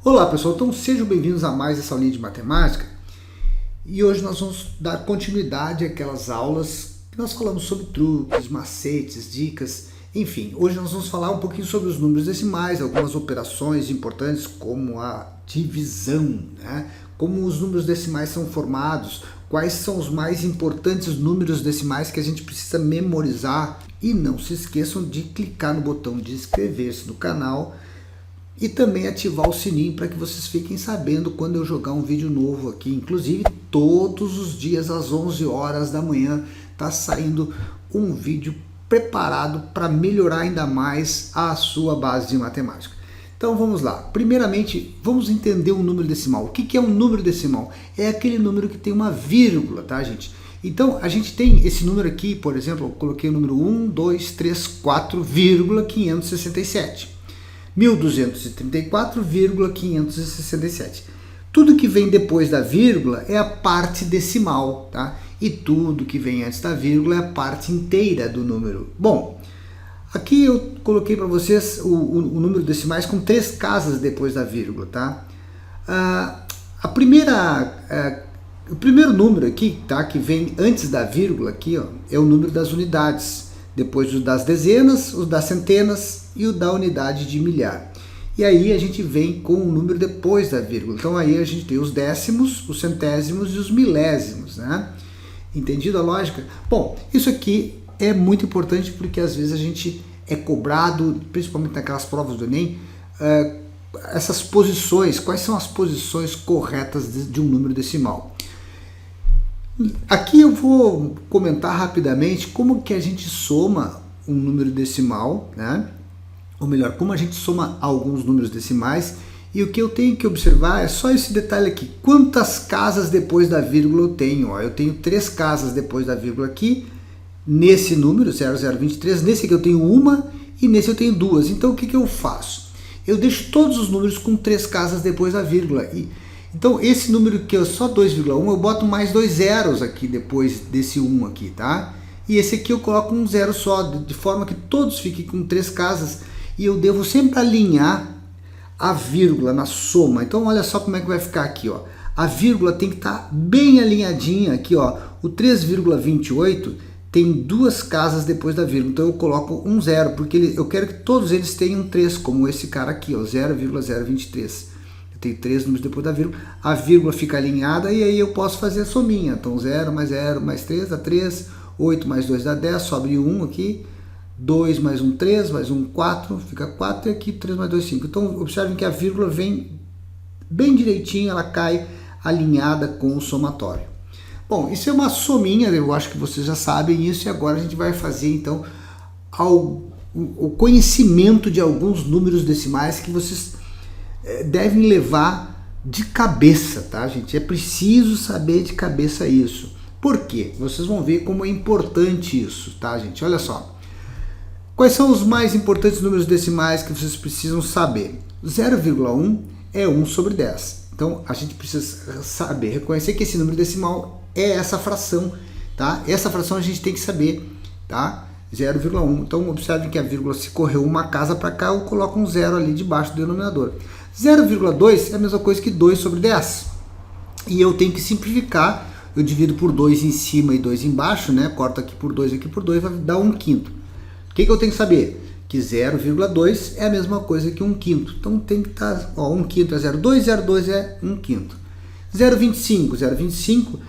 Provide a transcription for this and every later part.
Olá pessoal, então sejam bem-vindos a mais essa aulinha de matemática e hoje nós vamos dar continuidade àquelas aulas que nós falamos sobre truques, macetes, dicas, enfim. Hoje nós vamos falar um pouquinho sobre os números decimais, algumas operações importantes como a divisão, né? Como os números decimais são formados, quais são os mais importantes números decimais que a gente precisa memorizar. E não se esqueçam de clicar no botão de inscrever-se no canal e também ativar o sininho para que vocês fiquem sabendo quando eu jogar um vídeo novo aqui. Inclusive, todos os dias às 11 horas da manhã está saindo um vídeo preparado para melhorar ainda mais a sua base de matemática. Então vamos lá. Primeiramente, vamos entender o número decimal. O que é um número decimal? É aquele número que tem uma vírgula, tá, gente? Então, a gente tem esse número aqui, por exemplo, eu coloquei o número 1, 2, 3, 4,567. 1234,567. Tudo que vem depois da vírgula é a parte decimal, tá? E tudo que vem antes da vírgula é a parte inteira do número. Bom, aqui eu coloquei para vocês o número decimais com 3 casas depois da vírgula, tá? O primeiro número aqui, tá? Que vem antes da vírgula aqui, ó, é o número das unidades. Depois o das dezenas, o das centenas e o da unidade de milhar. E aí a gente vem com o número depois da vírgula. Então aí a gente tem os décimos, os centésimos e os milésimos, né? Entendido a lógica? Bom, isso aqui é muito importante porque às vezes a gente é cobrado, principalmente naquelas provas do Enem, essas posições, quais são as posições corretas de um número decimal. Aqui eu vou comentar rapidamente como que a gente soma um número decimal, né? Ou melhor, como a gente soma alguns números decimais, e o que eu tenho que observar é só esse detalhe aqui. Quantas casas depois da vírgula eu tenho? Ó, eu tenho 3 casas depois da vírgula aqui, nesse número, 0023, nesse aqui eu tenho uma e nesse eu tenho 2. Então o que eu faço? Eu deixo todos os números com 3 casas depois da vírgula. Então esse número que é só 2,1, eu boto mais 2 zeros aqui depois desse 1 aqui, tá? E esse aqui eu coloco um zero só, de forma que todos fiquem com 3 casas. E eu devo sempre alinhar a vírgula na soma. Então olha só como é que vai ficar aqui, ó. A vírgula tem que estar bem alinhadinha aqui, ó. O 3,28 tem 2 casas depois da vírgula. Então eu coloco um zero, porque eu quero que todos eles tenham 3, como esse cara aqui, ó, 0,023. Eu tenho 3 números depois da vírgula, a vírgula fica alinhada e aí eu posso fazer a sominha. Então 0 mais 3 dá 3, 8 mais 2 dá 10, sobe 1 aqui, 2 mais 1, 3, mais 1, 4, fica 4 e aqui 3 mais 2, 5. Então observem que a vírgula vem bem direitinho, ela cai alinhada com o somatório. Bom, isso é uma sominha, eu acho que vocês já sabem isso, e agora a gente vai fazer então o conhecimento de alguns números decimais que vocês devem levar de cabeça, tá, gente? É preciso saber de cabeça isso. Por quê? Vocês vão ver como é importante isso, tá, gente? Olha só. Quais são os mais importantes números decimais que vocês precisam saber? 0,1 é 1 sobre 10. Então, a gente precisa saber, reconhecer que esse número decimal é essa fração, tá? Essa fração a gente tem que saber, tá? 0,1. Então, observem que a vírgula, se correu uma casa para cá, eu coloco um zero ali debaixo do denominador. 0,2 é a mesma coisa que 2 sobre 10. E eu tenho que simplificar. Eu divido por 2 em cima e 2 embaixo, né? Corto aqui por 2, vai dar 1/5. O que eu tenho que saber? Que 0,2 é a mesma coisa que 1/5. Então tem que estar, ó, 1/5 é 0,2, 0,2 é 1/5. 0,25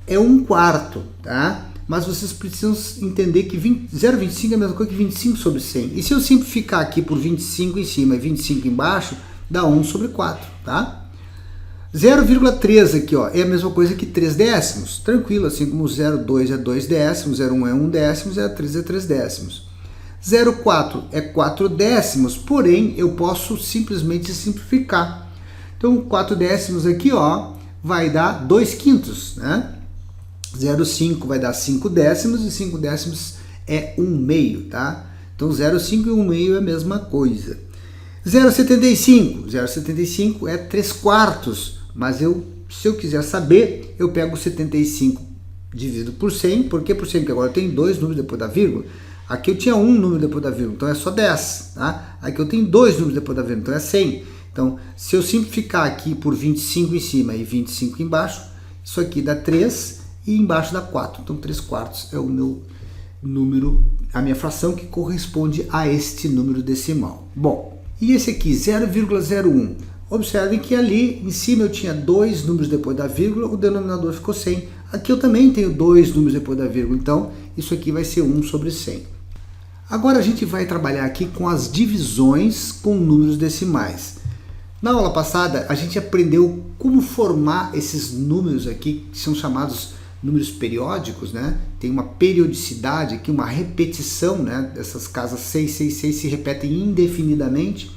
é 1/4, tá? Mas vocês precisam entender que 0,25 é a mesma coisa que 25 sobre 100. E se eu simplificar aqui por 25 em cima e 25 embaixo, dá 1 sobre 4, tá? 0,3 aqui, ó, é a mesma coisa que 3 décimos. Tranquilo, assim como 0,2 é 2 décimos, 0,1 é 1 décimo, 0,3 é 3 décimos. 0,4 é 4 décimos, porém eu posso simplesmente simplificar. Então 4 décimos aqui, ó, vai dar 2/5, né? 0,5 vai dar 5 décimos e 5 décimos é 1/2, tá? Então 0,5 e 1/2 é a mesma coisa. 0,75 é 3/4, mas se eu quiser saber, eu pego 75 dividido por 100. Por que por 100? Porque agora eu tenho 2 números depois da vírgula. Aqui eu tinha um número depois da vírgula, então é só 10. Tá? Aqui eu tenho 2 números depois da vírgula, então é 100. Então, se eu simplificar aqui por 25 em cima e 25 embaixo, isso aqui dá 3 e embaixo dá 4. Então, 3/4 é o meu número, a minha fração que corresponde a este número decimal. Bom, e esse aqui, 0,01. Observem que ali em cima eu tinha 2 números depois da vírgula, o denominador ficou 100. Aqui eu também tenho 2 números depois da vírgula, então isso aqui vai ser 1 sobre 100. Agora a gente vai trabalhar aqui com as divisões com números decimais. Na aula passada a gente aprendeu como formar esses números aqui, que são chamados números periódicos, né? Tem uma periodicidade aqui, uma repetição, né? Essas casas 666 se repetem indefinidamente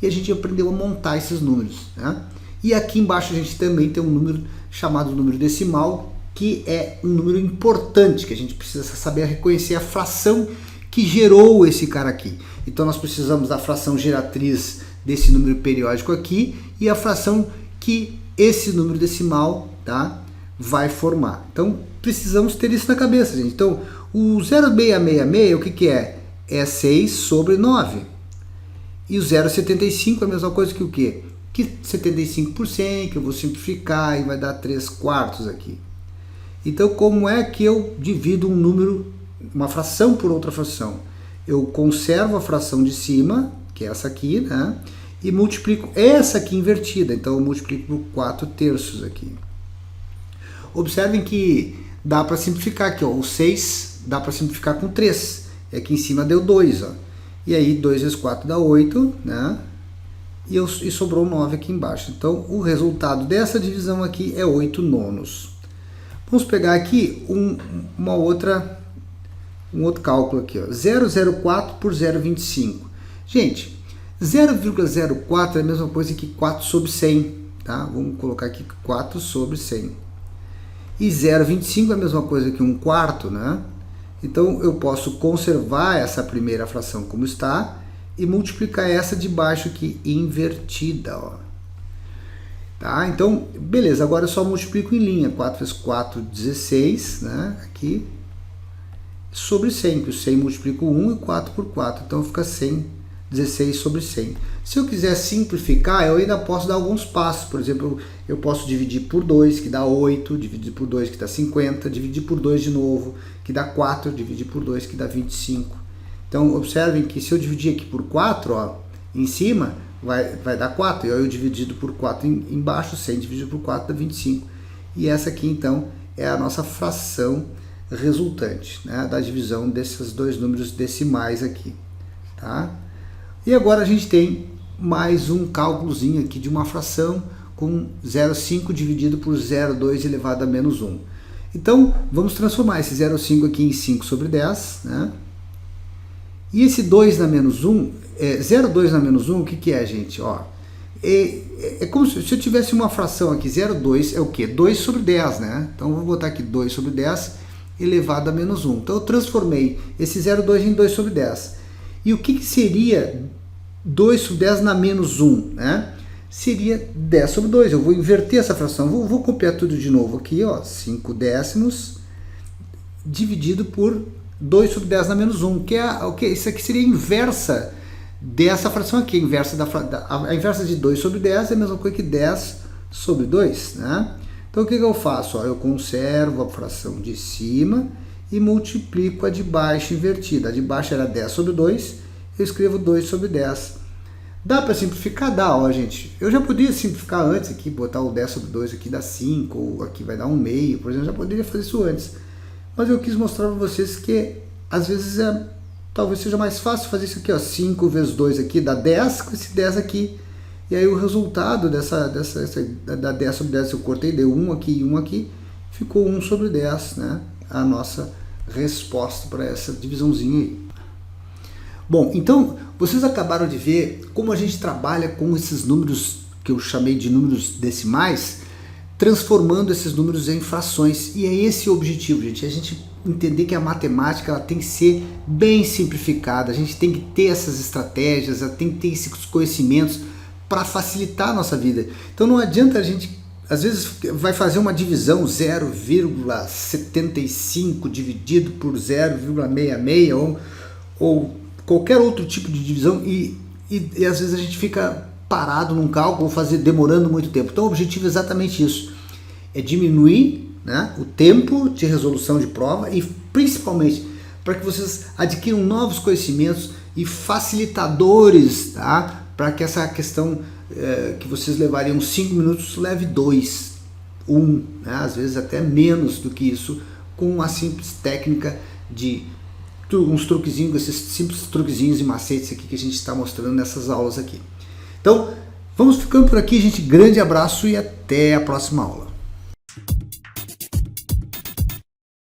e a gente aprendeu a montar esses números, né? E aqui embaixo a gente também tem um número chamado número decimal, que é um número importante, que a gente precisa saber reconhecer a fração que gerou esse cara aqui. Então nós precisamos da fração geratriz desse número periódico aqui e a fração que esse número decimal, tá, vai formar. Então precisamos ter isso na cabeça, gente. Então o 0,666 o que é? É 6 sobre 9. E o 0,75 é a mesma coisa que o quê? Que 75 por 100, que eu vou simplificar e vai dar 3/4 aqui. Então, como é que eu divido um número, uma fração por outra fração? Eu conservo a fração de cima, que é essa aqui, né? E multiplico essa aqui invertida. Então, eu multiplico por 4/3 aqui. Observem que dá para simplificar aqui, ó. O 6 dá para simplificar com 3. E aqui em cima deu 2, ó. E aí 2 vezes 4 dá 8, né? E sobrou 9 aqui embaixo. Então, o resultado dessa divisão aqui é 8 nonos. Vamos pegar aqui um outro cálculo aqui, ó. 0,04 por 0,25. Gente, 0,04 é a mesma coisa que 4 sobre 100, tá? Vamos colocar aqui 4 sobre 100. E 0,25 é a mesma coisa que 1/4, né? Então, eu posso conservar essa primeira fração como está e multiplicar essa de baixo aqui invertida, ó. Tá? Então, beleza, agora eu só multiplico em linha. 4 vezes 4, 16, né? Aqui, sobre 100, que o 100 multiplica 1 e 4 por 4, então fica 100, 16 sobre 100. Se eu quiser simplificar, eu ainda posso dar alguns passos. Por exemplo, eu posso dividir por 2, que dá 8, dividir por 2, que dá 50, dividir por 2 de novo, que dá 4, dividir por 2, que dá 25. Então, observem que se eu dividir aqui por 4, ó, em cima, vai dar 4. E eu dividido por 4 embaixo, 100 dividido por 4 dá 25. E essa aqui, então, é a nossa fração resultante, né, da divisão desses dois números decimais aqui. Tá? E agora a gente tem mais um cálculozinho aqui de uma fração com 0,5 dividido por 0,2 elevado a menos 1. Então, vamos transformar esse 0,5 aqui em 5 sobre 10, né? E esse 2 na menos 1, 0,2 na menos 1, o que é, gente? Ó, é como se eu tivesse uma fração aqui, 0,2 é o quê? 2 sobre 10, né? Então, eu vou botar aqui 2 sobre 10 elevado a menos 1. Então, eu transformei esse 0,2 em 2 sobre 10. E o que seria 2 sobre 10 na menos 1, né? Seria 10 sobre 2. Eu vou inverter essa fração. Vou copiar tudo de novo aqui, ó. 5 décimos dividido por 2 sobre 10 na menos 1, que é o que? Isso aqui seria a inversa dessa fração aqui. A inversa de 2 sobre 10 é a mesma coisa que 10 sobre 2, né? Então, o que eu faço? Ó, eu conservo a fração de cima e multiplico a de baixo invertida. A de baixo era 10 sobre 2, eu escrevo 2 sobre 10. Dá para simplificar? Dá, ó, gente. Eu já poderia simplificar antes aqui, botar o 10 sobre 2 aqui dá 5, ou aqui vai dar 1/2, por exemplo, eu já poderia fazer isso antes. Mas eu quis mostrar para vocês que, às vezes, talvez seja mais fácil fazer isso aqui, ó, 5 vezes 2 aqui dá 10, com esse 10 aqui. E aí o resultado da 10 sobre 10, eu cortei, deu 1 aqui e 1 aqui, ficou 1 sobre 10, né? A nossa resposta para essa divisãozinha aí. Bom, então, vocês acabaram de ver como a gente trabalha com esses números que eu chamei de números decimais, transformando esses números em frações. E é esse o objetivo, gente. A gente entender que a matemática ela tem que ser bem simplificada, a gente tem que ter essas estratégias, tem que ter esses conhecimentos para facilitar a nossa vida. Então não adianta a gente, às vezes, vai fazer uma divisão 0,75 dividido por 0,66 ou qualquer outro tipo de divisão e às vezes a gente fica parado num cálculo, demorando muito tempo. Então o objetivo é exatamente isso, é diminuir, né, o tempo de resolução de prova e principalmente para que vocês adquiram novos conhecimentos e facilitadores, tá, para que essa questão que vocês levariam 5 minutos leve 2, 1, né, às vezes até menos do que isso, com uma simples técnica de uns truquezinhos, esses simples truquezinhos e macetes aqui que a gente está mostrando nessas aulas aqui. Então, vamos ficando por aqui, gente. Grande abraço e até a próxima aula.